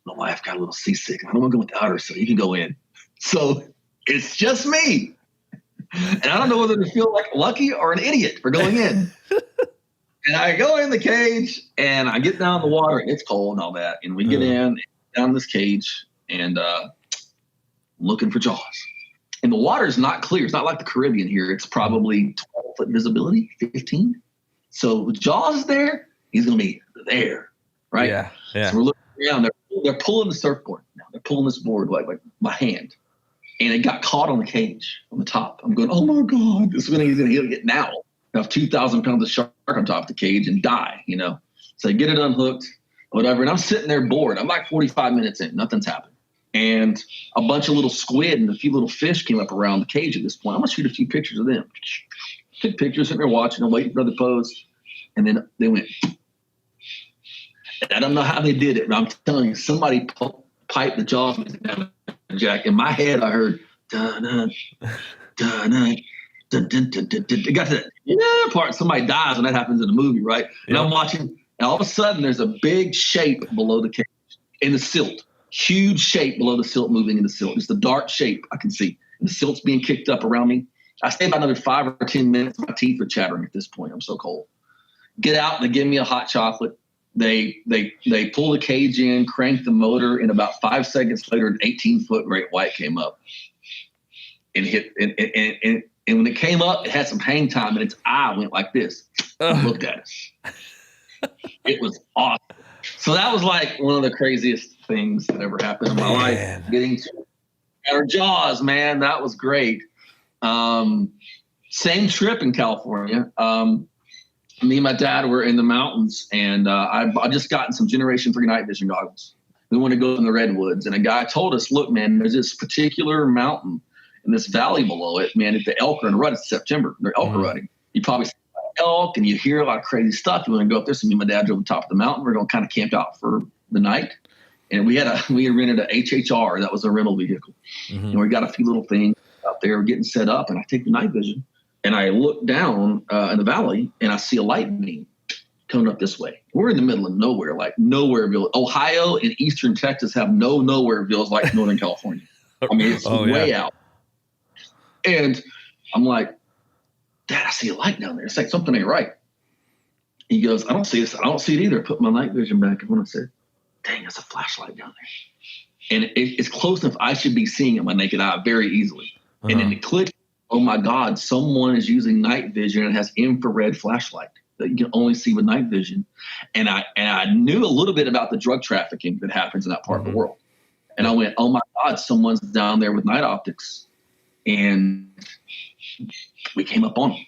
Speaker 3: my wife got a little seasick. I don't want to go without her, so you can go in. So it's just me. And I don't know whether to feel like lucky or an idiot for going in. And I go in the cage, and I get down in the water, and it's cold and all that. And we get down this cage, and looking for jaws. And the water is not clear. It's not like the Caribbean here. It's probably 12-foot visibility, 15. So jaws is there. He's going to be there, right?
Speaker 1: Yeah.
Speaker 3: So we're looking around. They're pulling the surfboard now. They're pulling this board like my hand. And it got caught on the cage on the top. I'm going, oh, my God. This is when he's going to get now. Have 2,000 pounds of shark on top of the cage and die, you know. So I get it unhooked, whatever. And I'm sitting there bored. I'm like 45 minutes in. Nothing's happened. and a bunch of little squid and a few little fish came up around the cage at this point. I'm going to shoot a few pictures of them. Took pictures, sitting there watching them, waiting for the pose. And then they went. I don't know how they did it, but I'm telling you, somebody piped the jaws music down the jack. In my head, I heard, dun-dun, dun-dun, dun-dun-dun-dun-dun. It got to that part. Somebody dies when that happens in a movie, right? And I'm watching, and all of a sudden, there's a big shape below the cage in the silt. Huge shape below the silt, moving in the silt. It's the dark shape I can see. And the silt's being kicked up around me. I stay about another 5 or 10 minutes. My teeth are chattering at this point. I'm so cold. Get out. They give me a hot chocolate. They pull the cage in, crank the motor, and about 5 seconds later, an 18-foot great white came up and hit. And when it came up, it had some hang time, and its eye went like this. And looked at us. It was awesome. So that was like one of the craziest things that ever happened in my life. Getting to our jaws, man, that was great. Same trip in California. Me and my dad were in the mountains, and I just gotten some Generation 3 night vision goggles. We want to go in the redwoods, and a guy told us, look, man, there's this particular mountain in this valley below it, man. If the elk are in a rut, it's September. They're elk running. You probably see elk, and you hear a lot of crazy stuff. You want to go up there. So me and my dad drove to the top of the mountain. We're going to kind of camp out for the night. And we had rented a HHR. That was a rental vehicle. Mm-hmm. And we got a few little things out there getting set up. And I take the night vision, and I look down in the valley, and I see a light beam coming up this way. We're in the middle of nowhere, like Nowhereville. Ohio and eastern Texas have no Nowherevilles like Northern California. I mean, it's way out. And I'm like, Dad, I see a light down there. It's like something ain't right. He goes, I don't see this. I don't see it either. I put my night vision back and when I said, dang, that's a flashlight down there. And it's close enough I should be seeing it with my naked eye very easily. Uh-huh. And then it clicked, oh my God, someone is using night vision and has infrared flashlight that you can only see with night vision. And I knew a little bit about the drug trafficking that happens in that part of the world. And I went, oh my God, someone's down there with night optics. And we came up on them.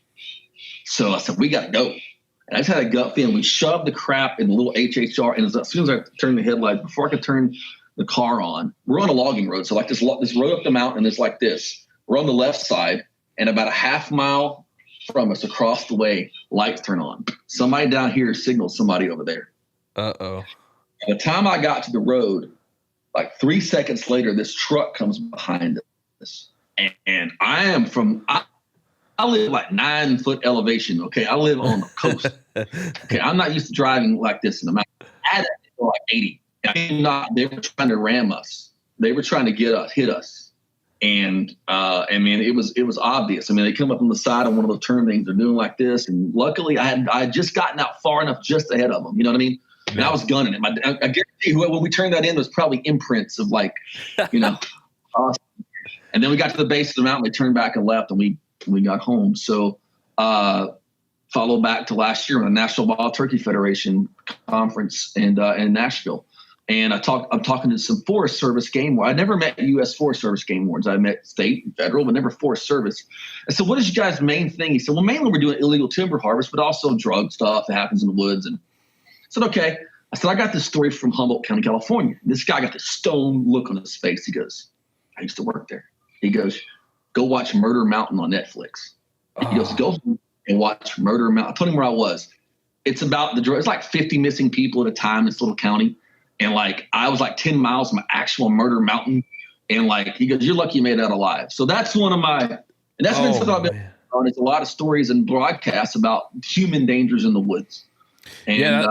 Speaker 3: So I said, we got to go. And I just had a gut feeling. We shoved the crap in the little HHR. And as soon as I turned the headlight, before I could turn the car on, we're on a logging road. So like this road up the mountain is like this. We're on the left side, and about a half mile from us across the way, lights turn on. Somebody down here signals somebody over there.
Speaker 1: Uh-oh.
Speaker 3: By the time I got to the road, like 3 seconds later, this truck comes behind us. And I live like 9 foot elevation. Okay. I live on the coast. Okay. I'm not used to driving like this in the mountains. I had it for like 80. They were trying to ram us. They were trying to hit us. And I mean, it was obvious. I mean, they come up on the side of one of those turn things. They're doing like this. And luckily I had just gotten out far enough just ahead of them. You know what I mean? And I was gunning it. I guarantee you when we turned that in, there was probably imprints of like, you know, and then we got to the base of the mountain. We turned back and left, and we got home. So follow back to last year on the National Wild Turkey Federation conference in Nashville. And I'm talking to some Forest Service game wardens. I never met U.S. Forest Service game wardens. I met state and federal, but never Forest Service. I said, what is your guys' main thing? He said, well, mainly we're doing illegal timber harvest, but also drug stuff that happens in the woods. And I said, okay. I said, I got this story from Humboldt County, California. This guy got this stone look on his face. He goes, I used to work there. He goes, go watch Murder Mountain on Netflix. He goes, go and watch Murder Mountain. I told him where I was. It's about the drug. It's like 50 missing people at a time in this little county. And like, I was like 10 miles from actual Murder Mountain. And like, he goes, you're lucky you made that alive. So that's one of my, and that's been something I've been on. It's a lot of stories and broadcasts about human dangers in the woods. And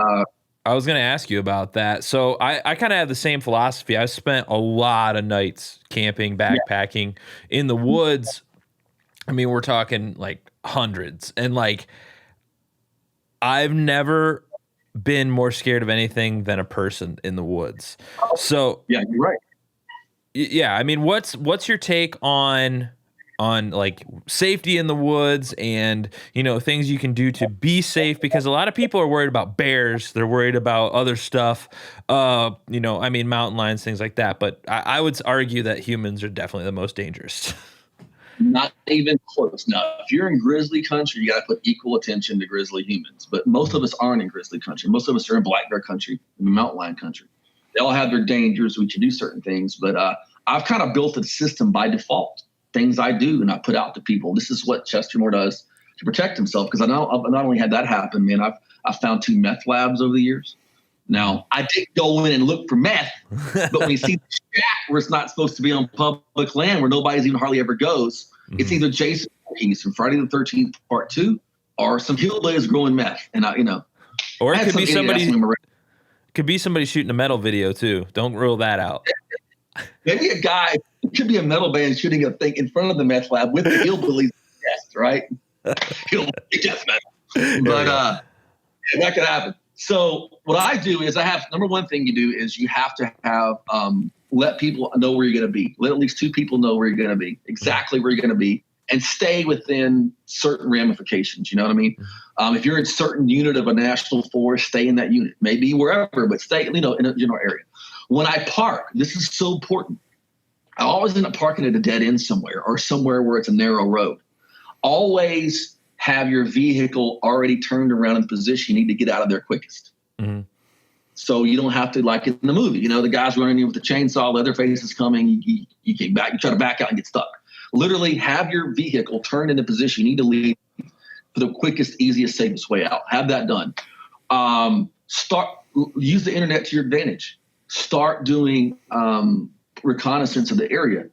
Speaker 1: I was going to ask you about that. So I kind of have the same philosophy. I've spent a lot of nights camping, backpacking in the woods. I mean, we're talking like hundreds. And like, I've never been more scared of anything than a person in the woods. So
Speaker 3: yeah, you're right.
Speaker 1: Yeah. I mean, what's your take on like safety in the woods and, you know, things you can do to be safe? Because a lot of people are worried about bears. They're worried about other stuff, you know, I mean, mountain lions, things like that. But I would argue that humans are definitely the most dangerous.
Speaker 3: Not even close. Now, if you're in grizzly country, you got to put equal attention to grizzly humans. But most of us aren't in grizzly country. Most of us are in black bear country, in mountain lion country. They all have their dangers. We should do certain things, but I've kind of built a system by default. Things I do and I put out to people. This is what Chester Moore does to protect himself. Because I know I've not only had that happen, man, I've found 2 meth labs over the years. Now, I didn't go in and look for meth, but when you see the shack where it's not supposed to be on public land, where nobody's even hardly ever goes, it's either Jason Voorhees from Friday the 13th Part 2 or some hillbillies growing meth. And
Speaker 1: or it could be somebody shooting a metal video too. Don't rule that out.
Speaker 3: Maybe a guy, it could be a metal band shooting a thing in front of the meth lab with the hillbillies test, right? Hillbilly death metal. But that could happen. So what I do is number one thing you do is you have to have let people know where you're going to be. Let at least 2 people know where you're going to be, exactly where you're going to be, and stay within certain ramifications. You know what I mean? If you're in a certain unit of a national forest, stay in that unit. Maybe wherever, but stay in a general area. When I park, this is so important. I always end up parking at a dead end somewhere or somewhere where it's a narrow road. Always have your vehicle already turned around in the position you need to get out of there quickest. Mm-hmm. So you don't have to, like in the movie, the guy's running in with the chainsaw, Leatherface is coming, you try to back out and get stuck. Literally have your vehicle turned in the position you need to leave for the quickest, easiest, safest way out. Have that done. Use the internet to your advantage. Start doing reconnaissance of the area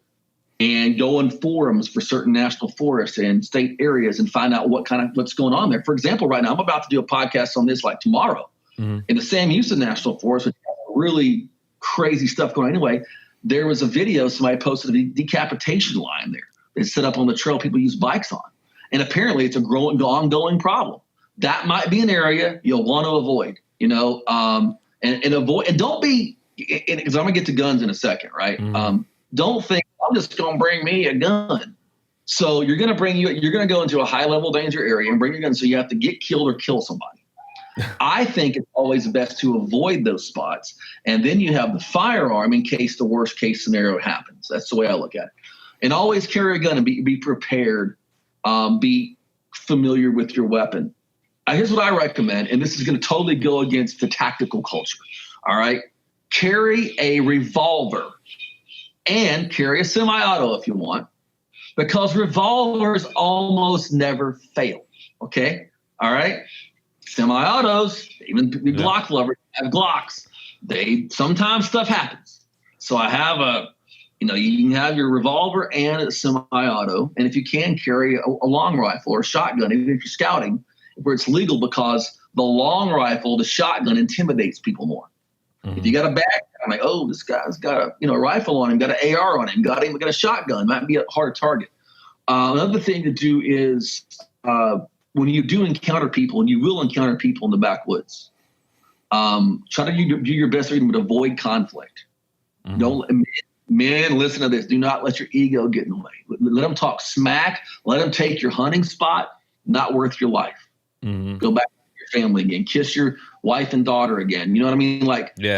Speaker 3: and go in forums for certain national forests and state areas and find out what's going on there. For example, right now, I'm about to do a podcast on this like tomorrow in the Sam Houston National Forest, which has really crazy stuff going on. Anyway, there was a video somebody posted of a decapitation line there. It's set up on the trail people use bikes on. And apparently it's a growing, ongoing problem. That might be an area you'll want to avoid, and avoid, and don't be, because I'm going to get to guns in a second, right? Don't think I'm just going to bring me a gun. So you're going to go into a high level danger area and bring your gun. So you have to get killed or kill somebody. I think it's always best to avoid those spots. And then you have the firearm in case the worst case scenario happens. That's the way I look at it. And always carry a gun and be prepared. Be familiar with your weapon. Here's what I recommend. And this is going to totally go against the tactical culture. All right. Carry a revolver and carry a semi-auto if you want, because revolvers almost never fail. Okay. All right. Semi-autos, even the Glock lovers have Glocks. Sometimes stuff happens. So I have you can have your revolver and a semi-auto. And if you can, carry a long rifle or a shotgun, even if you're scouting, where it's legal, because the long rifle, the shotgun intimidates people more. Mm-hmm. If you got a bag, I'm like, oh, this guy's got a rifle on him, got an AR on him, got a shotgun, might be a hard target. Another thing to do is when you do encounter people, and you will encounter people in the backwoods, try to do your best to avoid conflict. Mm-hmm. Don't men, listen to this. Do not let your ego get in the way. Let them talk smack. Let them take your hunting spot. Not worth your life. Mm-hmm. Go back to your family again. Kiss your wife and daughter again. You know what I mean?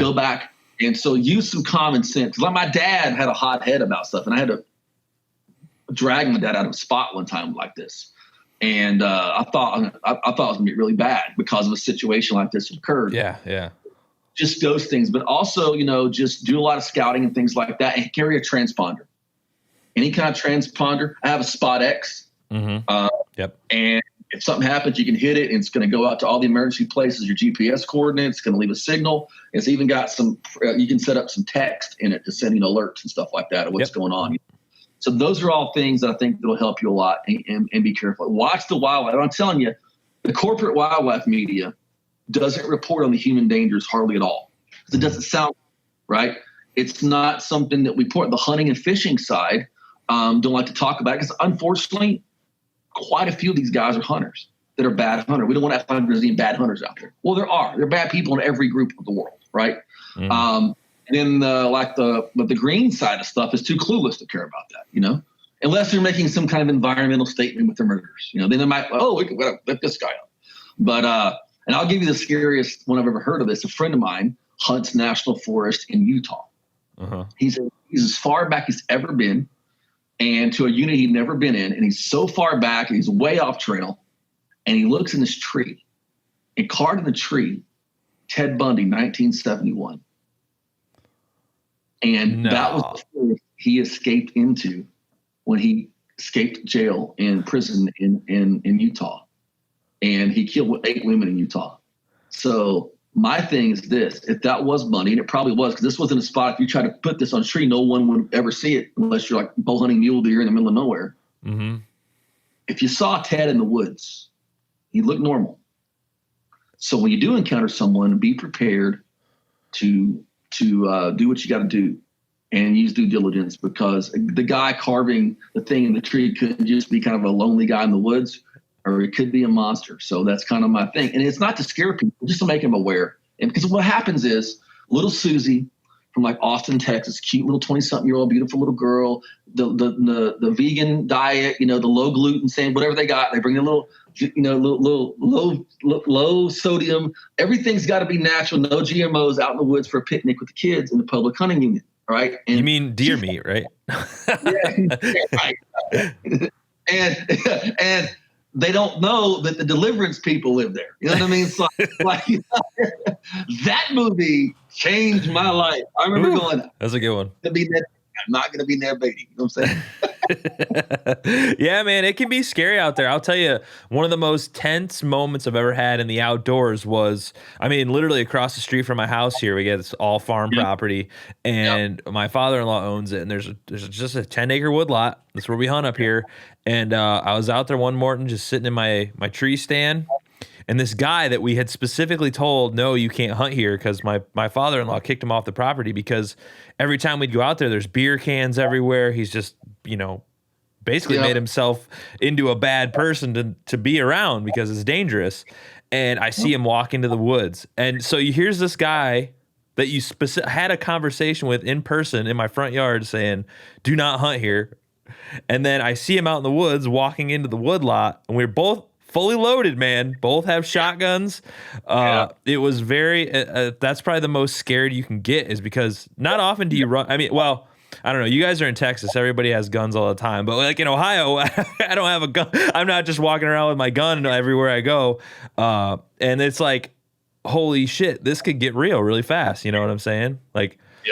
Speaker 3: Go back. And so use some common sense. Like my dad had a hot head about stuff, and I had to drag my dad out of a spot one time like this. And I thought it was going to be really bad because of a situation like this occurred.
Speaker 1: Yeah, yeah.
Speaker 3: Just those things. But also, just do a lot of scouting and things like that, and carry a transponder. Any kind of transponder. I have a Spot X. Mm-hmm. Yep. And if something happens, you can hit it, and it's going to go out to all the emergency places, your GPS coordinates. It's going to leave a signal. It's even got some you can set up some text in it to send alerts and stuff like that of what's going on. So those are all things that I think that will help you a lot, and be careful. Watch the wildlife. I'm telling you, the corporate wildlife media doesn't report on the human dangers hardly at all. It doesn't sound right. It's not something that we report. The hunting and fishing side don't like to talk about, because unfortunately, quite a few of these guys are hunters that are bad hunters. We don't want to have there's any bad hunters out there. Well, there are. There are bad people in every group of the world, right? Mm. And then the green side of stuff is too clueless to care about that, unless they're making some kind of environmental statement with their murders. Then they might, we could let this guy up. But and I'll give you the scariest one I've ever heard of this. A friend of mine hunts national forest in Utah. Uh-huh. He's as far back as ever been, and to a unit he'd never been in. And he's so far back, and he's way off trail. And he looks in this tree, and carved in the tree, Ted Bundy, 1971. And that was the forest he escaped into when he escaped jail and prison in Utah. And he killed 8 women in Utah. So my thing is this: if that was money, and it probably was, because this wasn't a spot, if you try to put this on a tree, no one would ever see it unless you're like bow hunting mule deer in the middle of nowhere.
Speaker 1: Mm-hmm.
Speaker 3: If you saw Ted in the woods, he looked normal. So when you do encounter someone, be prepared to do what you got to do and use due diligence, because the guy carving the thing in the tree could just be kind of a lonely guy in the woods, or it could be a monster. So that's kind of my thing. And it's not to scare people, just to make them aware. And because what happens is little Susie from like Austin, Texas, cute little 20-something-year-old, beautiful little girl, the vegan diet, the low gluten, saying whatever they got, they bring a little, low sodium. Everything's got to be natural, no GMOs, out in the woods for a picnic with the kids in the public hunting unit. Right? And
Speaker 1: you mean deer meat, right?
Speaker 3: Right. And they don't know that the Deliverance people live there. You know what I mean? It's like that movie changed my life. I remember going,
Speaker 1: that's a good one.
Speaker 3: I'm not going to be near Beatty. You know what I'm saying?
Speaker 1: Yeah, man, it can be scary out there. I'll tell you, one of the most tense moments I've ever had in the outdoors was, literally across the street from my house here, we get this all farm property, and my father-in-law owns it, and there's just a 10-acre woodlot. That's where we hunt up here. And I was out there one morning just sitting in my tree stand, and this guy that we had specifically told, no, you can't hunt here, because my father-in-law kicked him off the property because every time we'd go out there, there's beer cans everywhere. He's just, basically made himself into a bad person to be around because it's dangerous. And I see him walk into the woods. And so here's this guy that you had a conversation with in person in my front yard saying, do not hunt here. And then I see him out in the woods walking into the woodlot, and we're both fully loaded, man. Both have shotguns. It was very, that's probably the most scared you can get, is because not often do you run. I don't know. You guys are in Texas. Everybody has guns all the time. But like in Ohio, I don't have a gun. I'm not just walking around with my gun everywhere I go. And it's like, holy shit, this could get real really fast. You know what I'm saying?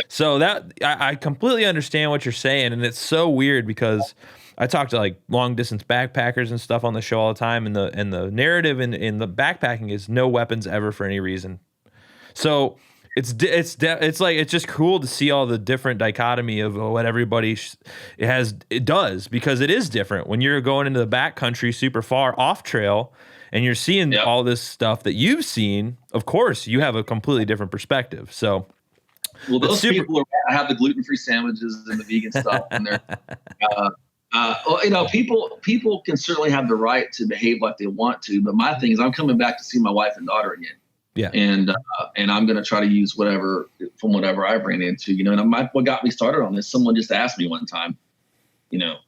Speaker 1: So that I completely understand what you're saying. And it's so weird because I talk to like long distance backpackers and stuff on the show all the time. And the narrative in the backpacking is no weapons ever for any reason. So it's just cool to see all the different dichotomy of what everybody it does, because it is different when you're going into the backcountry super far off trail and you're seeing all this stuff that you've seen. Of course, you have a completely different perspective. So,
Speaker 3: well, those people have the gluten-free sandwiches and the vegan stuff, and they're, people can certainly have the right to behave like they want to. But my thing is, I'm coming back to see my wife and daughter again.
Speaker 1: Yeah.
Speaker 3: And I'm going to try to use whatever I ran into, and what got me started on this, someone just asked me one time,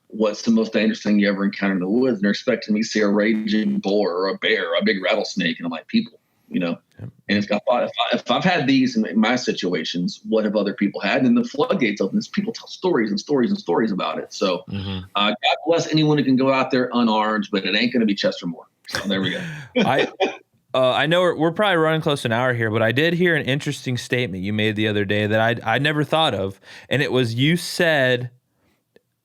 Speaker 3: what's the most dangerous thing you ever encountered in the woods? And they're expecting me to see a raging boar or a bear or a big rattlesnake. And I'm like, people, And if I've had these in my situations, what have other people had? And the floodgates open. People tell stories and stories and stories about it. So God bless anyone who can go out there unarmed, but it ain't going to be Chester Moore. So there we go.
Speaker 1: I know we're probably running close to an hour here, but I did hear an interesting statement you made the other day that I never thought of. And it was, you said,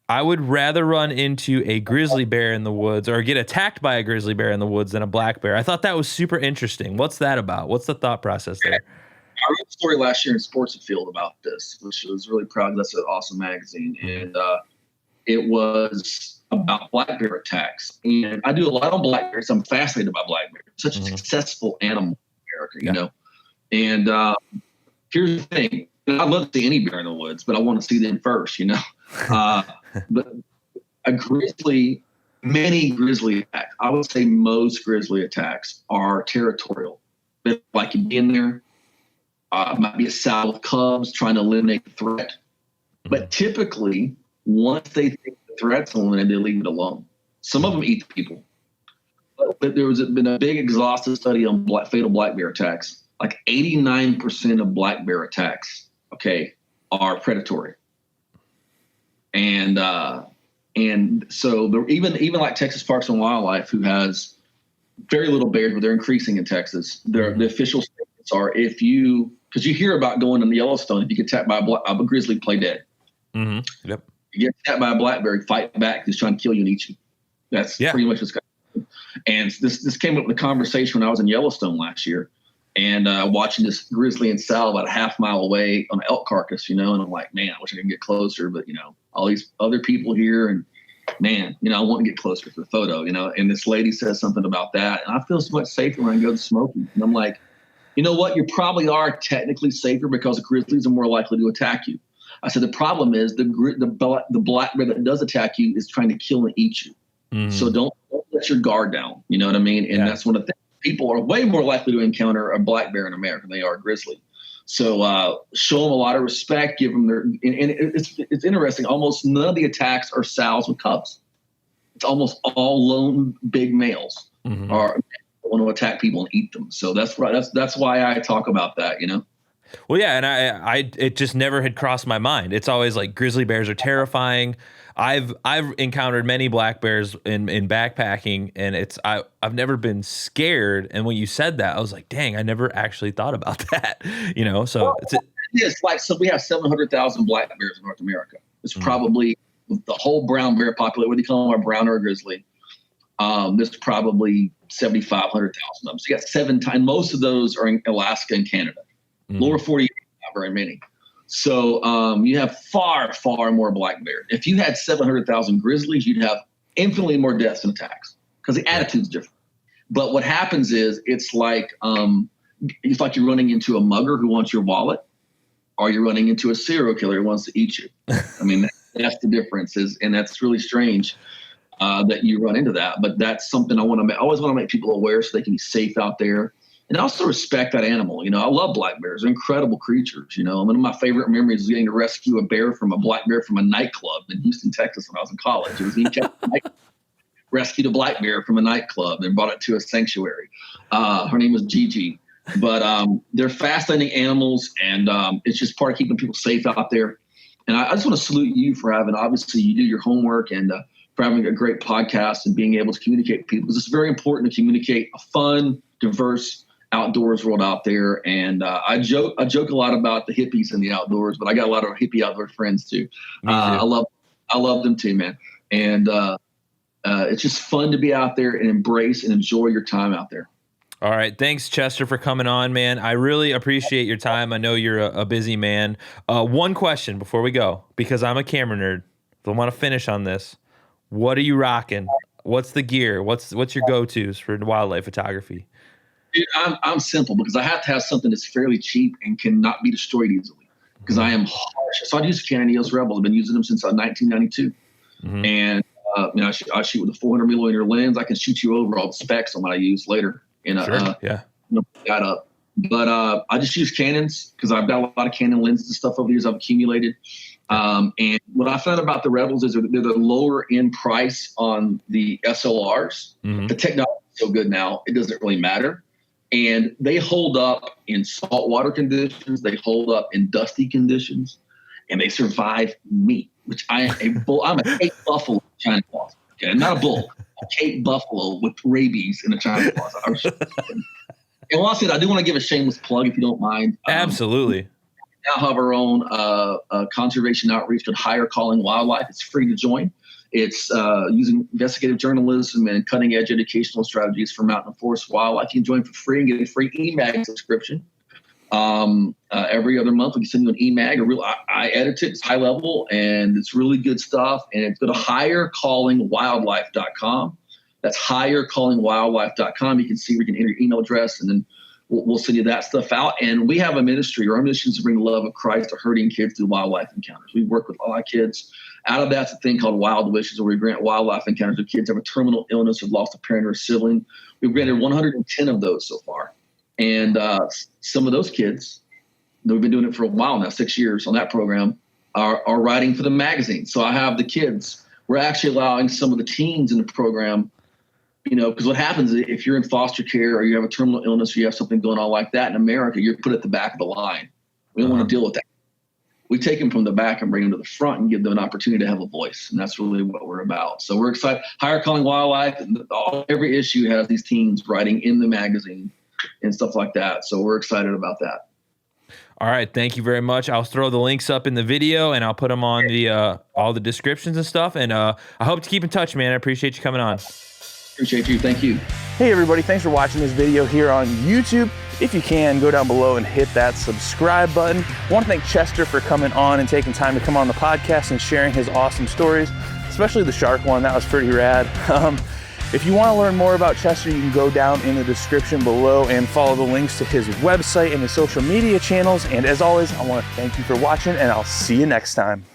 Speaker 1: I would rather run into a grizzly bear in the woods or get attacked by a grizzly bear in the woods than a black bear. I thought that was super interesting. What's that about? What's the thought process there?
Speaker 3: I wrote a story last year in Sports and Field about this, which I was really proud of. That's an awesome magazine. And it was about black bear attacks. And I do a lot on black bears. I'm fascinated by black bears. Such a successful animal in America, And here's the thing. I'd love to see any bear in the woods, but I want to see them first, But many grizzly attacks, I would say most grizzly attacks are territorial. Like you be in there, might be a sow with cubs trying to eliminate the threat. But typically, once they think the threat's eliminated, they leave it alone. Some of them eat the people. But there has been a big exhaustive study on fatal black bear attacks. Like 89% of black bear attacks, are predatory. And so even like Texas Parks and Wildlife, who has very little bears, but they're increasing in Texas. The official statements are, if you because you hear about going in the Yellowstone, if you get attacked by a grizzly, play dead.
Speaker 1: Mm-hmm. Yep.
Speaker 3: You get attacked by a black bear, fight back. He's trying to kill you and eat you. That's pretty much what's going on. And this came up in the conversation when I was in Yellowstone last year, and watching this grizzly and sow about a half mile away on an elk carcass, and I'm like, man, I wish I could get closer, but all these other people here, and man, I want to get closer for the photo, and this lady says something about that, and I feel so much safer when I go to smoking. And I'm like, you know what? You probably are technically safer because the grizzlies are more likely to attack you. I said, the problem is the black bear that does attack you is trying to kill and eat you. Mm-hmm. So don't let your guard down. You know what I mean? And that's one of the things. People are way more likely to encounter a black bear in America than they are a grizzly. So show them a lot of respect, give them and it's interesting. Almost none of the attacks are sows with cubs. It's almost all lone big males are want to attack people and eat them. So that's why I talk about that,
Speaker 1: Well, yeah, and I it just never had crossed my mind. It's always like grizzly bears are terrifying. I've encountered many black bears in backpacking, and I've never been scared. And when you said that, I was like, dang, I never actually thought about that. So
Speaker 3: it's like, so we have 700,000 black bears in North America. It's probably the whole brown bear population. What do you call them, a brown or a grizzly? There's probably 7,500,000 of them. So you got 7 times. Most of those are in Alaska and Canada. Lower 48, not very many. So you have far, far more black bears. If you had 700,000 grizzlies, you'd have infinitely more deaths and attacks because the attitude's different. But what happens is it's like you're running into a mugger who wants your wallet, or you're running into a serial killer who wants to eat you. I mean, that's the difference, and that's really strange that you run into that. But that's something I always want to make people aware so they can be safe out there. And also respect that animal. I love black bears. They're incredible creatures. One of my favorite memories is getting to rescue a black bear from a nightclub in Houston, Texas when I was in college. It was me rescued a black bear from a nightclub and brought it to a sanctuary. Her name was Gigi. But they're fascinating animals, and it's just part of keeping people safe out there. And I just want to salute you for obviously you do your homework, and for having a great podcast and being able to communicate with people, because it's very important to communicate a fun, diverse outdoors world out there. And I joke a lot about the hippies in the outdoors, but I got a lot of hippie outdoor friends too. I love them too, man. And it's just fun to be out there and embrace and enjoy your time out there.
Speaker 1: All right. Thanks, Chester, for coming on, man. I really appreciate your time. I know you're a busy man. One question before we go, because I'm a camera nerd. So I want to finish on this. What are you rocking? What's the gear? What's your go-tos for wildlife photography?
Speaker 3: Dude, I'm simple because I have to have something that's fairly cheap and cannot be destroyed easily because I am harsh. So I use Canon EOS Rebel. I've been using them since 1992. And, I shoot with a 400 millimeter lens. I can shoot you over all the specs on what I use later. And, that up. But I just use Canons because I've got a lot of Canon lenses and stuff over the years I've accumulated. And what I found about the Rebels is they're the lower end price on the SLRs. The technology is so good now, it doesn't really matter. And they hold up in saltwater conditions. They hold up in dusty conditions, and they survive meat. Which I'm a Cape buffalo China closet. Okay, not a bull, a Cape buffalo with rabies in a China closet. And while I said, I do want to give a shameless plug, if you don't mind.
Speaker 1: Absolutely.
Speaker 3: We now have our own conservation outreach called Higher Calling Wildlife. It's free to join. It's using investigative journalism and cutting-edge educational strategies for mountain and forest wildlife. You can join for free and get a free eMag subscription. Every other month, we can send you an eMag. I edit it. It's high level, and it's really good stuff. And it's go to highercallingwildlife.com. That's highercallingwildlife.com. You can see where you can enter your email address, and then we'll send you that stuff out. And we have a ministry. Our mission is to bring the love of Christ to hurting kids through wildlife encounters. We work with a lot of kids. Out of that's a thing called Wild Wishes, where we grant wildlife encounters with kids who have a terminal illness, who've lost a parent or a sibling. We've granted 110 of those so far. And some of those kids, we've been doing it for a while now, 6 years on that program, are writing for the magazine. So I have the kids. We're actually allowing some of the teens in the program, because what happens is if you're in foster care or you have a terminal illness or you have something going on like that in America, you're put at the back of the line. We don't want to deal with that. We take them from the back and bring them to the front and give them an opportunity to have a voice. And that's really what we're about. So we're excited. Higher Calling Wildlife, every issue has these teens writing in the magazine and stuff like that. So we're excited about that.
Speaker 1: All right. Thank you very much. I'll throw the links up in the video and I'll put them on the all the descriptions and stuff. And I hope to keep in touch, man. I appreciate you coming on.
Speaker 3: Appreciate you. Thank you.
Speaker 2: Hey everybody, thanks for watching this video here on YouTube. If you can, go down below and hit that subscribe button. I want to thank Chester for coming on and taking time to come on the podcast and sharing his awesome stories, especially the shark one. That was pretty rad. If you want to learn more about Chester, you can go down in the description below and follow the links to his website and his social media channels. And as always, I want to thank you for watching, and I'll see you next time.